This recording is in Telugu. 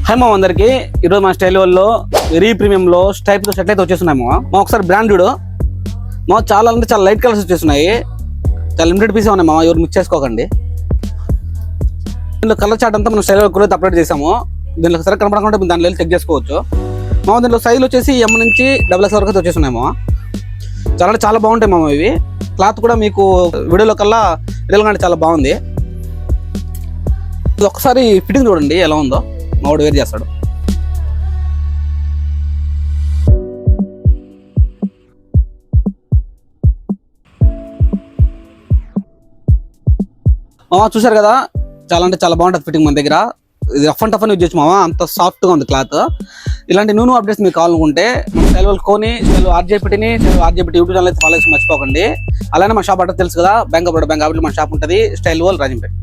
హాయ్ మా అందరికి ఈరోజు మా స్టైల్ వల్ల వెరీ ప్రీమియంలో స్టైప్తో షర్ట్లు అయితే వచ్చేస్తున్నాయి మా ఒకసారి బ్రాండెడ్ మా చాలా అంటే చాలా లైట్ కలర్స్ వచ్చేస్తున్నాయి. చాలా లిమిటెడ్ పీసే ఉన్నాయి మా ఎవరు మిక్స్ చేసుకోకండి. దీనిలో కలర్ చార్ట్ అంతా మనం స్టైల్ కూడా అప్లోడ్ చేసాము. దీనిలో సరే కనపడకుండా దానిలో చెక్ చేసుకోవచ్చు. మా దీనిలో సైజులు వచ్చేసి ఎమ్ నుంచి XXL వరకు అయితే వచ్చేస్తున్నాయి మా. చాలా అంటే చాలా బాగుంటాయి మామ. ఇవి క్లాత్ కూడా మీకు వీడియోలో కల్లా రియల్గా చాలా బాగుంది. ఇది ఒకసారి ఫిట్టింగ్ చూడండి ఎలా ఉందో. మా వాడు వేరు చేస్తాడు. మామ చూసారు కదా, చాలా అంటే చాలా బాగుంటుంది ఫిట్టింగ్ మన దగ్గర. ఇది రఫ్ అండ్ టఫ్ అని యూజ్ చేయొచ్చు మామ, అంత సాఫ్ట్గా ఉంది క్లాత్. ఇలాంటి న్యూ అప్డేట్స్ మీకు కావాలనుకుంటే స్టైల్ వరల్డ్ కోని స్టైల్ ఆర్జేపీటీని ఆర్జేపీటీ యూట్యూబ్ ఛానల్ అయితే ఫాలో చేసి మర్చిపోకండి. అలానే మా షాప్ అడ్రస్ తెలుసు కదా, బ్యాంక్ ఆఫ్ బరోడా బ్యాంక్ కాబట్టి మన షాప్ ఉంటుంది, స్టైల్ వరల్డ్ రాజంపేట.